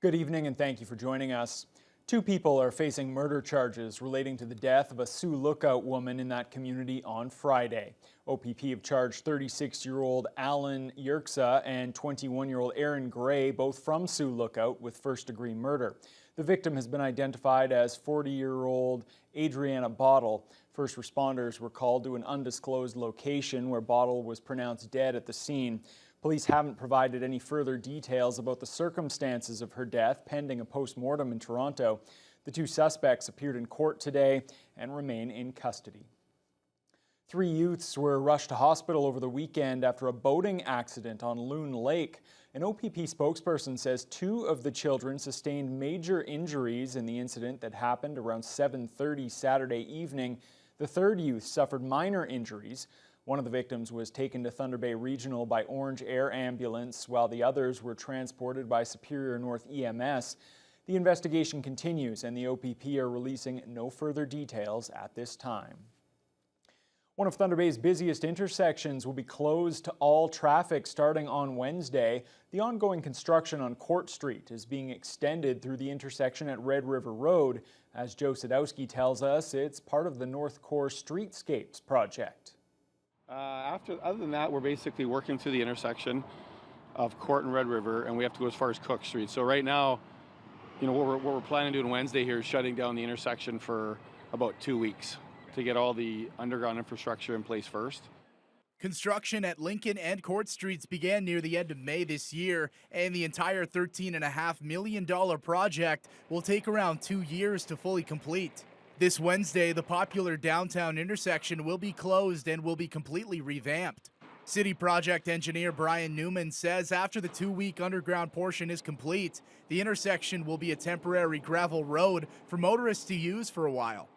Good evening and thank you for joining us. Two people are facing murder charges relating to the death of a Sioux Lookout woman in that community on Friday. OPP have charged 36-year-old Alan Yerksa and 21-year-old Aaron Gray, both from Sioux Lookout, with first-degree murder. The victim has been identified as 40-year-old Adriana Bottle. First responders were called to an undisclosed location where Bottle was pronounced dead at the scene. Police haven't provided any further details about the circumstances of her death, pending a post-mortem in Toronto. The two suspects appeared in court today and remain in custody. 3 youths were rushed to hospital over the weekend after a boating accident on Loon Lake. An OPP spokesperson says 2 of the children sustained major injuries in the incident that happened around 7:30 Saturday evening. The third youth suffered minor injuries. One of the victims was taken to Thunder Bay Regional by Orange Air Ambulance, while the others were transported by Superior North EMS. The investigation continues, and the OPP are releasing no further details at this time. One of Thunder Bay's busiest intersections will be closed to all traffic starting on Wednesday. The ongoing construction on Court Street is being extended through the intersection at Red River Road. As Joe Sadowski tells us, it's part of the North Core Streetscapes project. Other than that, we're basically working through the intersection of Court and Red River, and we have to go as far as Cook Street. So right now, what we're planning to do on Wednesday here is shutting down the intersection for about 2 weeks to get all the underground infrastructure in place first. Construction at Lincoln and Court Streets began near the end of May this year, and the entire $13.5 million project will take around 2 years to fully complete. This Wednesday, the popular downtown intersection will be closed and will be completely revamped. City project engineer Brian Newman says after the 2-week underground portion is complete, the intersection will be a temporary gravel road for motorists to use for a while.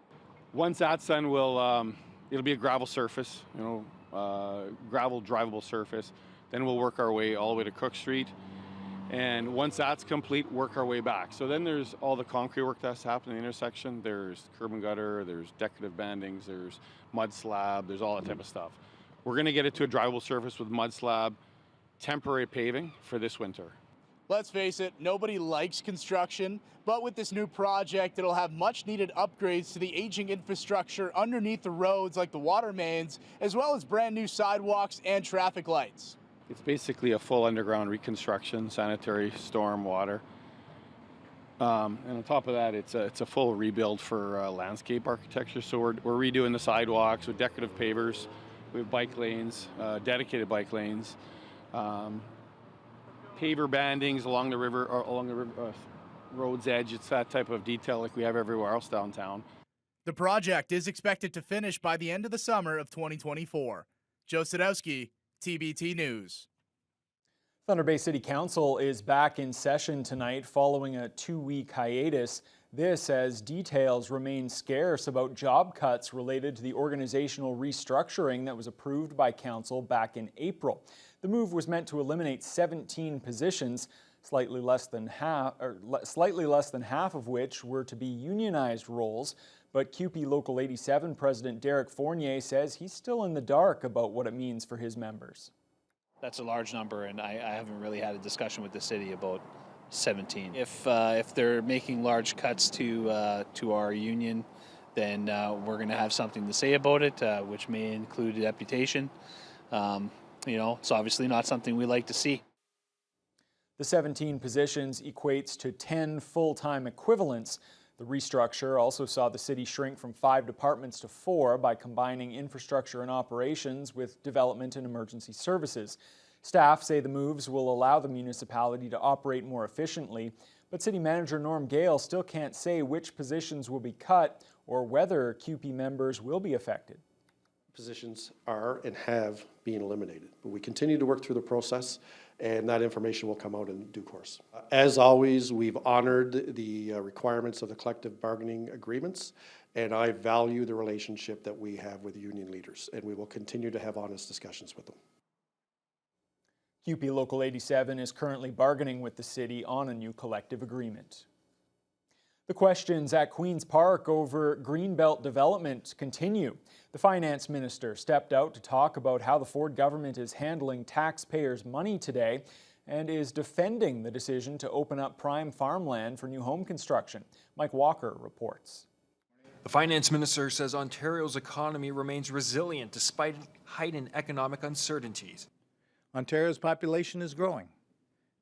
Once that's done, it'll be a gravel surface, gravel drivable surface. Then we'll work our way all the way to Cook Street. And once that's complete, work our way back. So then there's all the concrete work that's happening in the intersection. There's curb and gutter, there's decorative bandings, there's mud slab, there's all that type of stuff. We're gonna get it to a drivable surface with mud slab, temporary paving for this winter. Let's face it, nobody likes construction, but with this new project, it'll have much needed upgrades to the aging infrastructure underneath the roads like the water mains, as well as brand new sidewalks and traffic lights. It's basically a full underground reconstruction, sanitary, storm, water. And on top of that, it's a full rebuild for landscape architecture. So we're redoing the sidewalks with decorative pavers. We have bike lanes, dedicated bike lanes, paver bandings along the river, or along the road's edge. It's that type of detail like we have everywhere else downtown. The project is expected to finish by the end of the summer of 2024. Joe Sadowski, TBT News. Thunder Bay City Council is back in session tonight following a 2-week hiatus. This as details remain scarce about job cuts related to the organizational restructuring that was approved by Council back in April. The move was meant to eliminate 17 positions, slightly less than half of which were to be unionized roles. But CUPE Local 87 President Derek Fournier says he's still in the dark about what it means for his members. That's a large number, and I haven't really had a discussion with the city about 17. If they're making large cuts to our union, then we're going to have something to say about it, which may include deputation. It's obviously not something we like to see. The 17 positions equates to 10 full-time equivalents. The restructure also saw the city shrink from 5 departments to 4 by combining infrastructure and operations with development and emergency services. Staff say the moves will allow the municipality to operate more efficiently, but City Manager Norm Gale still can't say which positions will be cut or whether CUPE members will be affected. Positions are and have been eliminated, but we continue to work through the process, and that information will come out in due course. As always, we've honored the requirements of the collective bargaining agreements, and I value the relationship that we have with the union leaders, and we will continue to have honest discussions with them. CUPE Local 87 is currently bargaining with the city on a new collective agreement. The questions at Queen's Park over Greenbelt development continue. The finance minister stepped out to talk about how the Ford government is handling taxpayers' money today. and is defending the decision to open up prime farmland for new home construction. Mike Walker reports. The finance minister says Ontario's economy remains resilient despite heightened economic uncertainties. Ontario's population is growing.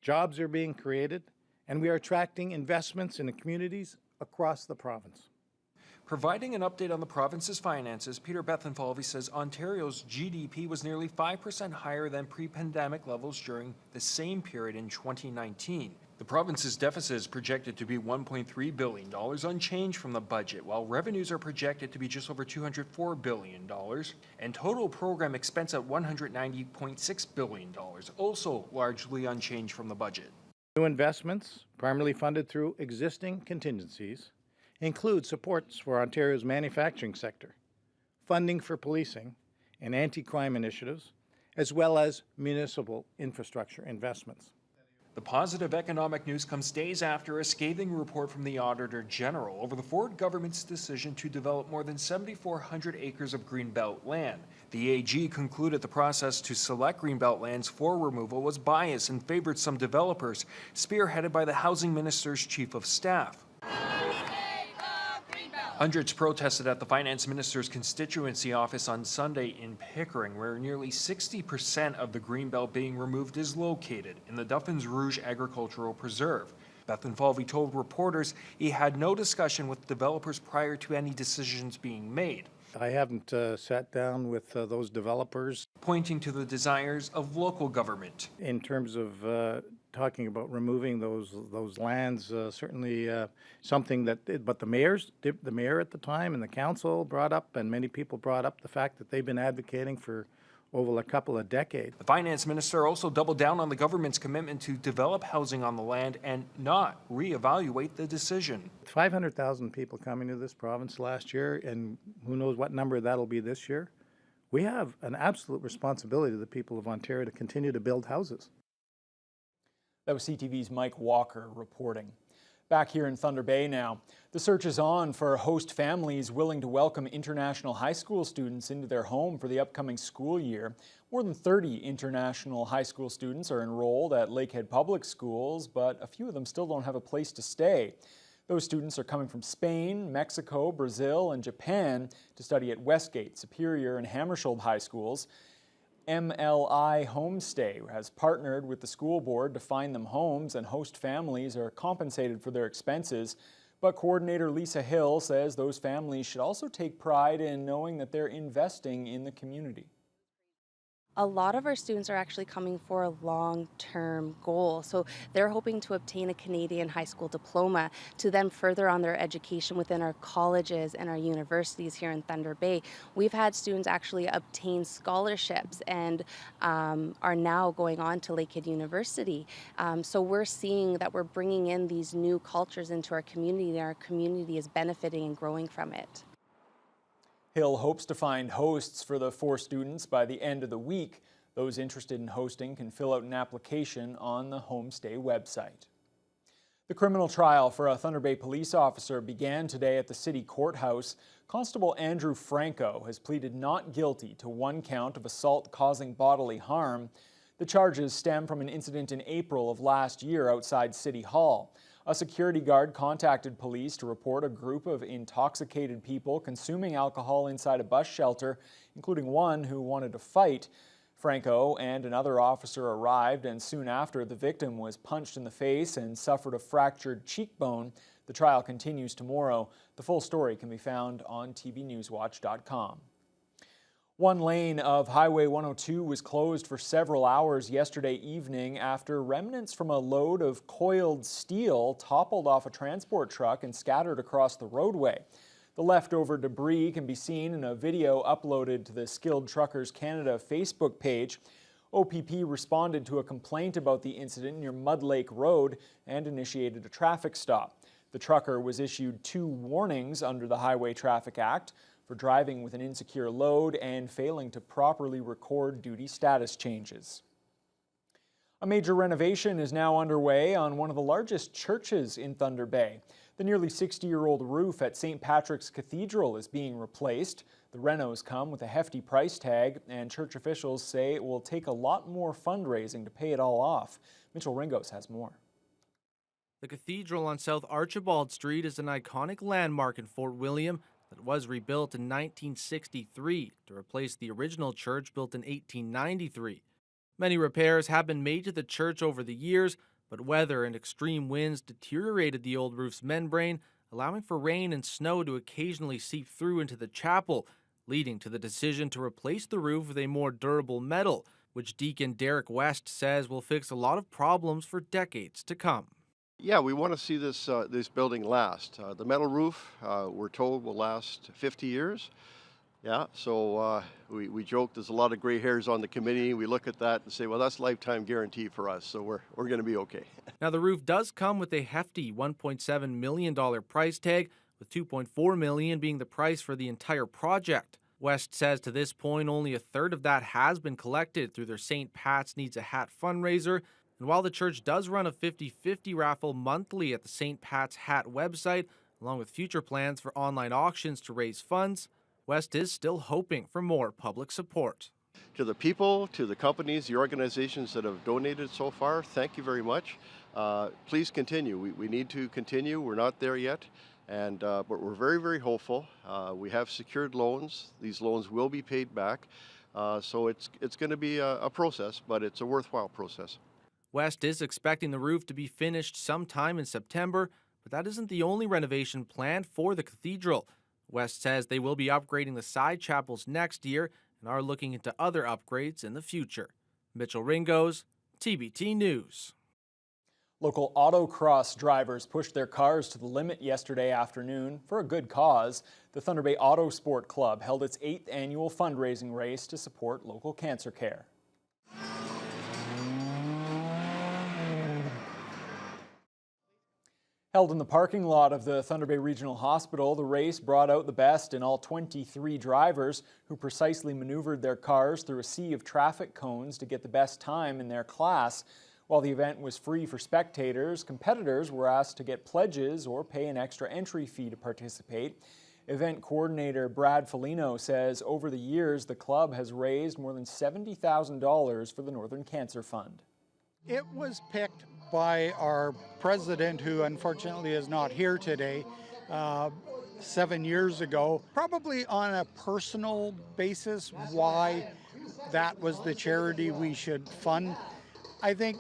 Jobs are being created, and we are attracting investments in the communities across the province. Providing an update on the province's finances, Peter Bethenfalvy says Ontario's GDP was nearly 5% higher than pre-pandemic levels during the same period in 2019. The province's deficit is projected to be $1.3 billion, unchanged from the budget, while revenues are projected to be just over $204 billion, and total program expense at $190.6 billion, also largely unchanged from the budget. New investments, primarily funded through existing contingencies, include supports for Ontario's manufacturing sector, funding for policing and anti-crime initiatives, as well as municipal infrastructure investments. The positive economic news comes days after a scathing report from the Auditor General over the Ford government's decision to develop more than 7,400 acres of Greenbelt land. The AG concluded the process to select Greenbelt lands for removal was biased and favored some developers, spearheaded by the Housing Minister's Chief of Staff. Hundreds protested at the Finance Minister's constituency office on Sunday in Pickering, where nearly 60% of the Greenbelt being removed is located in the Duffins Rouge Agricultural Preserve. Bethenfalvy told reporters he had no discussion with developers prior to any decisions being made. I haven't sat down with those developers. Pointing to the desires of local government. In terms of talking about removing those lands, certainly something that, but the mayor at the time and the council brought up, and many people brought up the fact that they've been advocating for over a couple of decades. The finance minister also doubled down on the government's commitment to develop housing on the land and not reevaluate the decision. 500,000 people coming to this province last year, and who knows what number that'll be this year. We have an absolute responsibility to the people of Ontario to continue to build houses. That was CTV's Mike Walker reporting. Back here in Thunder Bay now, the search is on for host families willing to welcome international high school students into their home for the upcoming school year. More than 30 international high school students are enrolled at Lakehead Public Schools, but a few of them still don't have a place to stay. Those students are coming from Spain, Mexico, Brazil, and Japan to study at Westgate, Superior, and Hammersholt High Schools. MLI Homestay has partnered with the school board to find them homes, and host families are compensated for their expenses. But coordinator Lisa Hill says those families should also take pride in knowing that they're investing in the community. A lot of our students are actually coming for a long-term goal. So they're hoping to obtain a Canadian high school diploma to then further on their education within our colleges and our universities here in Thunder Bay. We've had students actually obtain scholarships and are now going on to Lakehead University. So we're seeing that we're bringing in these new cultures into our community, and our community is benefiting and growing from it. Hill hopes to find hosts for the 4 students by the end of the week. Those interested in hosting can fill out an application on the Homestay website. The criminal trial for a Thunder Bay police officer began today at the city courthouse. Constable Const Franco has pleaded not guilty to 1 count of assault causing bodily harm. The charges stem from an incident in April of last year outside City Hall. A security guard contacted police to report a group of intoxicated people consuming alcohol inside a bus shelter, including one who wanted to fight. Franco and another officer arrived, and soon after, the victim was punched in the face and suffered a fractured cheekbone. The trial continues tomorrow. The full story can be found on tvnewswatch.com. 1 lane of Highway 102 was closed for several hours yesterday evening after remnants from a load of coiled steel toppled off a transport truck and scattered across the roadway. The leftover debris can be seen in a video uploaded to the Skilled Truckers Canada Facebook page. OPP responded to a complaint about the incident near Mud Lake Road and initiated a traffic stop. The trucker was issued 2 warnings under the Highway Traffic Act for driving with an insecure load and failing to properly record duty status changes. A major renovation is now underway on one of the largest churches in Thunder Bay. The nearly 60-year-old roof at St. Patricks Cathedral is being replaced. The renos come with a hefty price tag, and church officials say it will take a lot more fundraising to pay it all off. Mitchell Ringos has more. The cathedral on South Archibald Street is an iconic landmark in Fort William that was rebuilt in 1963 to replace the original church built in 1893. Many repairs have been made to the church over the years, but weather and extreme winds deteriorated the old roof's membrane, allowing for rain and snow to occasionally seep through into the chapel, leading to the decision to replace the roof with a more durable metal, which Deacon Derek West says will fix a lot of problems for decades to come. Yeah, we want to see this building last. The metal roof, we're told, will last 50 years. Yeah, so we joke there's a lot of gray hairs on the committee. We look at that and say, well, that's lifetime guarantee for us, so we're going to be okay. Now, the roof does come with a hefty $1.7 million price tag, with $2.4 million being the price for the entire project. West says to this point, only a third of that has been collected through their St. Pat's Needs a Hat fundraiser. And while the church does run a 50-50 raffle monthly at the St. Pat's Hat website, along with future plans for online auctions to raise funds, West is still hoping for more public support. To the people, to the companies, the organizations that have donated so far, thank you very much. Please continue. We need to continue. We're not there yet, but we're very, very hopeful. We have secured loans. These loans will be paid back. So it's going to be a process, but it's a worthwhile process. West is expecting the roof to be finished sometime in September, but that isn't the only renovation planned for the cathedral. West says they will be upgrading the side chapels next year and are looking into other upgrades in the future. Mitchell Ringos, TBT News. Local autocross drivers pushed their cars to the limit yesterday afternoon for a good cause. The Thunder Bay Auto Sport Club held its 8th annual fundraising race to support local cancer care. Held in the parking lot of the Thunder Bay Regional Hospital, the race brought out the best in all 23 drivers who precisely maneuvered their cars through a sea of traffic cones to get the best time in their class. While the event was free for spectators, competitors were asked to get pledges or pay an extra entry fee to participate. Event coordinator Brad Felino says over the years the club has raised more than $70,000 for the Northern Cancer Fund. It was picked by our president, who unfortunately is not here today, 7 years ago, probably on a personal basis, why that was the charity we should fund. I think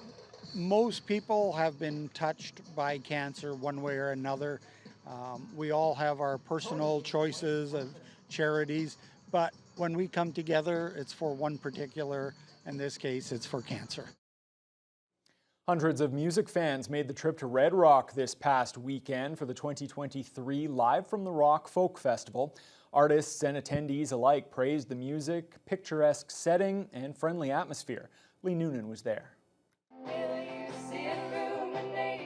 most people have been touched by cancer one way or another. We all have our personal choices of charities, but when we come together, it's for one particular, in this case, it's for cancer. Hundreds of music fans made the trip to Red Rock this past weekend for the 2023 Live from the Rock Folk Festival. Artists and attendees alike praised the music, picturesque setting, and friendly atmosphere. Lee Noonan was there.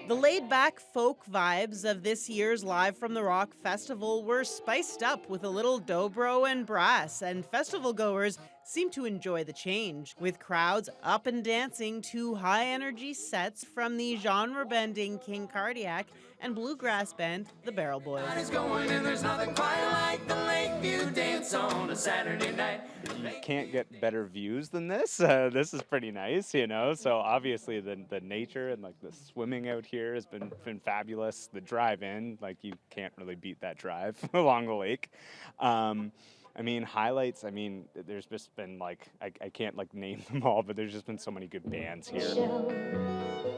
The laid-back folk vibes of this year's Live from the Rock Festival were spiced up with a little dobro and brass, and festival goers seemed to enjoy the change, with crowds up and dancing to high-energy sets from the genre-bending King Cardiac and bluegrass band The Barrel Boys. You can't get better views than this. This is pretty nice, you know. So obviously the nature and like the swimming out here has been fabulous. The drive-in, like you can't really beat that drive along the lake. I mean, highlights, I mean, there's just been like, I can't like name them all, but there's just been so many good bands here.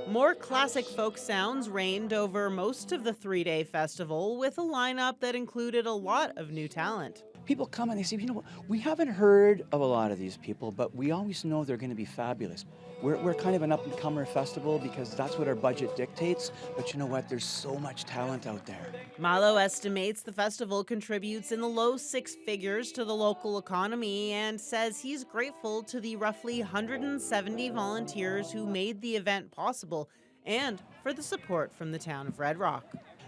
More classic folk sounds reigned over most of the three-day festival, with a lineup that included a lot of new talent. People come and they say, you know what, we haven't heard of a lot of these people, but we always know they're going to be fabulous. We're kind of an up-and-comer festival because that's what our budget dictates, but you know what, there's so much talent out there. Malo estimates the festival contributes in the low six figures to the local economy and says he's grateful to the roughly 170 volunteers who made the event possible and for the support from the town of Red Rock.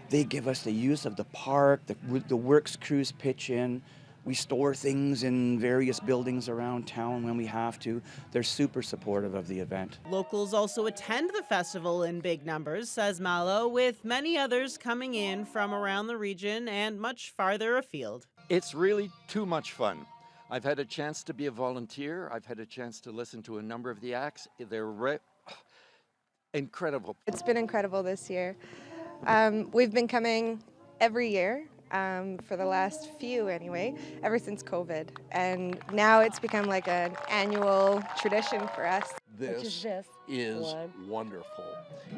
They give us the use of the park, the works crews pitch in. We store things in various buildings around town when we have to. They're super supportive of the event. Locals also attend the festival in big numbers, says Malo, with many others coming in from around the region and much farther afield. It's really too much fun. I've had a chance to be a volunteer. I've had a chance to listen to a number of the acts. incredible. It's been incredible this year. We've been coming every year for the last few anyway, ever since COVID. And now it's become like an annual tradition for us. This is wonderful.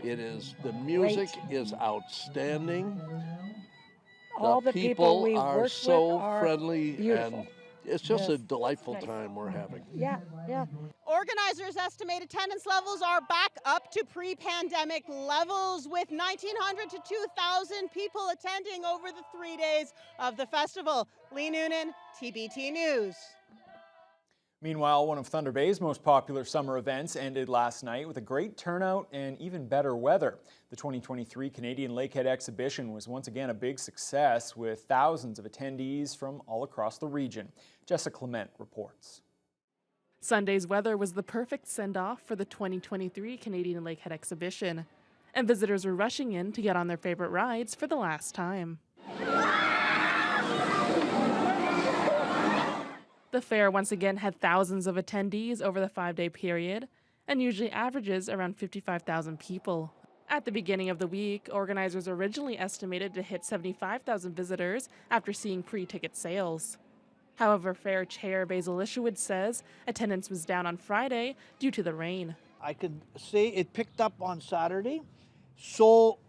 It is, the music is outstanding. All the people we are work so with are friendly beautiful. and it's just a Yes. delightful time we're having. Yeah. Organizers estimate attendance levels are back up to pre-pandemic levels, with 1,900 to 2,000 people attending over the 3 days of the festival. Lee Noonan, TBT News. Meanwhile, one of Thunder Bay's most popular summer events ended last night with a great turnout and even better weather. The 2023 Canadian Lakehead exhibition was once again a big success, with thousands of attendees from all across the region. Jessica Clement reports. Sunday's weather was the perfect send-off for the 2023 Canadian Lakehead exhibition, and visitors were rushing in to get on their favorite rides for the last time. The fair once again had thousands of attendees over the 5-day period and usually averages around 55,000 people. At the beginning of the week, organizers originally estimated to hit 75,000 visitors after seeing pre-ticket sales. However, fair chair Basil Isherwood says attendance was down on Friday due to the rain. I could say it picked up on Saturday, so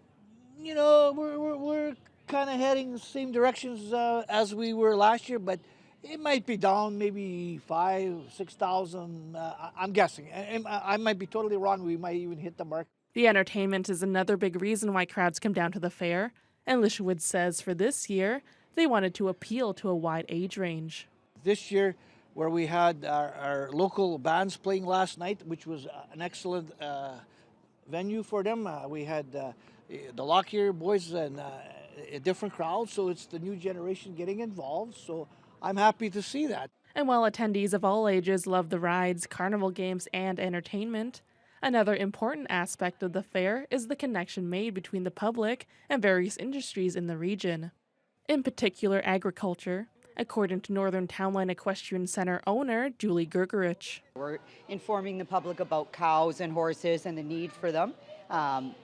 we're kind of heading the same directions as we were last year, but it might be down maybe 5,000-6,000. I'm guessing. I might be totally wrong. We might even hit the mark. The entertainment is another big reason why crowds come down to the fair, and Isherwood says for this year, they wanted to appeal to a wide age range. This year, where we had our local bands playing last night, which was an excellent venue for them. We had the Lockyer boys and a different crowd, so it's the new generation getting involved. So I'm happy to see that. And while attendees of all ages love the rides, carnival games, and entertainment, another important aspect of the fair is the connection made between the public and various industries in the region. In particular, agriculture, according to Northern Townline Equestrian Center owner Julie Gergerich. We're informing the public about cows and horses and the need for them,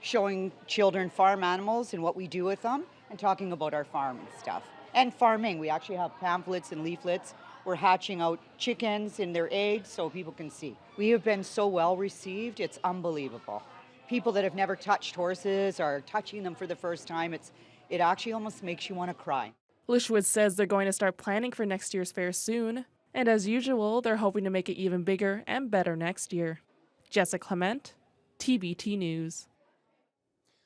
showing children farm animals and what we do with them, and talking about our farm and stuff. And farming, we actually have pamphlets and leaflets. We're hatching out chickens and their eggs so people can see. We have been so well received, it's unbelievable. People that have never touched horses are touching them for the first time. It actually almost makes you want to cry. Isherwood says they're going to start planning for next year's fair soon, and as usual, they're hoping to make it even bigger and better next year. Jessica Clement, TBT News.